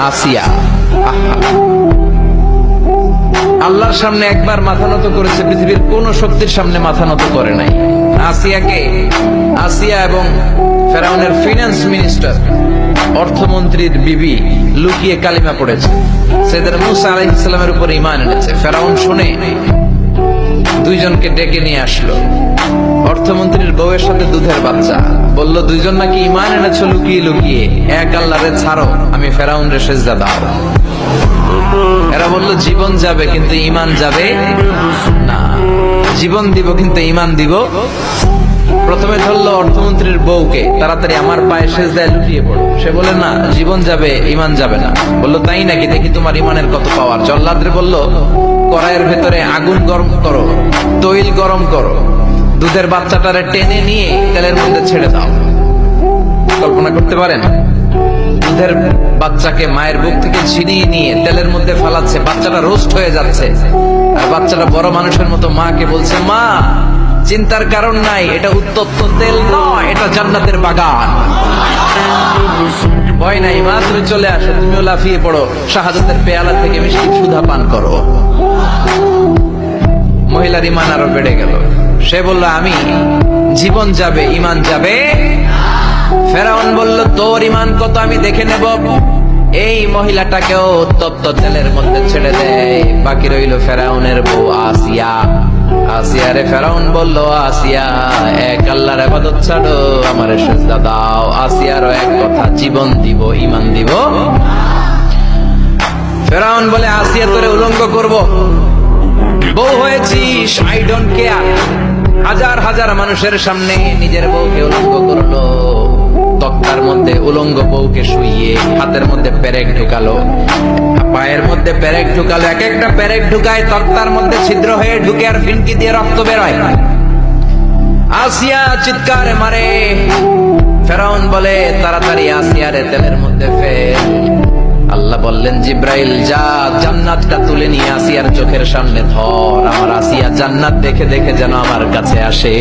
আসিয়া। আল্লাহর সামনে একবার মাথা নত করেছে, পৃথিবীর কোন শক্তির সামনে মাথা নত করে নাই। আসিয়া এবং ফেরাউনের ফিনান্স মিনিস্টার, অর্থমন্ত্রীর বিবি লুকিয়ে কালিমা পড়েছে, সাইয়েদনা মূসা আলাইহিস সালামের উপর ঈমান এনেছে। ফেরাউন শুনে দুইজনকে ডেকে নিয়ে আসলো। অর্থমন্ত্রীর বউয়ের সাথে দুধের বাচ্চা, বলল দুইজন নাকি ঈমান এনেছো লুকিয়ে লুকিয়ে, এক আল্লাহরে ছাড়ো, আমি ফেরাউন রে সেজদা দাও। এরা বলল জীবন যাবে কিন্তু ঈমান যাবে না, জীবন দিব কিন্তু ঈমান দিব। প্রথমে ধরলো অর্থমন্ত্রীর বউকে, তাড়াতাড়ি আমার পায়ে সেজদায় লুটিয়ে পড়ো। সে বলে না, জীবন যাবে ঈমান যাবে না। বললো তাই নাকি, দেখি তোমার ঈমানের কত পাওয়ার। জল্লাদরে বলল কড়াইয়ের ভেতরে আগুন গরম করো, তৈল গরম করো, দুধের বাচ্চাটারে টেনে নিয়ে তেলের মধ্যে ছেড়ে দাও। কল্পনা করতে পারেন? দুধের বাচ্চাকে মায়ের বুক থেকে ছিনিয়ে নিয়ে তেলের মধ্যে ফালাচ্ছে, বাচ্চাটা রোস্ট হয়ে যাচ্ছে, আর বাচ্চাটা বড় মানুষের মতো মাকে বলছে, মা চিন্তার কারণ নাই, এটা উত্তপ্ত তেল নয়, এটা জান্নাতের বাগান। ভয় নাই মা, তুমি চলে আসো, তুমিও লাফিয়ে পড়ো, শাহাদাতের পেয়ালা থেকে মিষ্টি সুধা পান করো। মহিলার ঈমান আরো বেড়ে গেল। সে বলল আমি জীবন যাবে ঈমান যাবে। ফেরাউন বলল তোর ঈমান কত আমি দেখে নেব। এই মহিলাটাকেও উত্তপ্ত তেলের মধ্যে ছেড়ে দেয়। বাকি রইল ফেরাউনের বউ আসিয়া। আসিয়ারে ফেরাউন বলল, আসিয়া এক আল্লাহর ইবাদত ছাড়ো, আমারে সেজদা দাও। আসিয়ারও এক কথা, জীবন দিব ঈমান দিব। ফেরাউন বলে আসিয়া তোরে উলঙ্গ করব, বউ হয়েছিস, আই ডোন্ট কেয়ার। হাজার হাজার মানুষের সামনে নিজের বউকে উলঙ্গ করলো। তক্তার মধ্যে উলঙ্গ বউকে শুইয়ে হাতের মধ্যে পেরেক ঢুকালো, পায়ের মধ্যে পেরেক ঢুকালো। এক একটা পেরেক ঢুকায় তক্তার মধ্যে ছিদ্র হয়ে ঢুকে আর ফিনকি দিয়ে রক্ত বেরোয়। আসিয়া চিৎকারে মারে। ফেরাউন বলে তাড়াতাড়ি আসিয়ারে তেলের মধ্যে ফেল। আল্লাহ বললেন জিব্রাইল যা, জান্নাতটা তুলে নিয়ে আসিয়ার চোখের সামনে ধর। আমার আসিয়া জান্নাত দেখে দেখে যেন আমার কাছে আসে।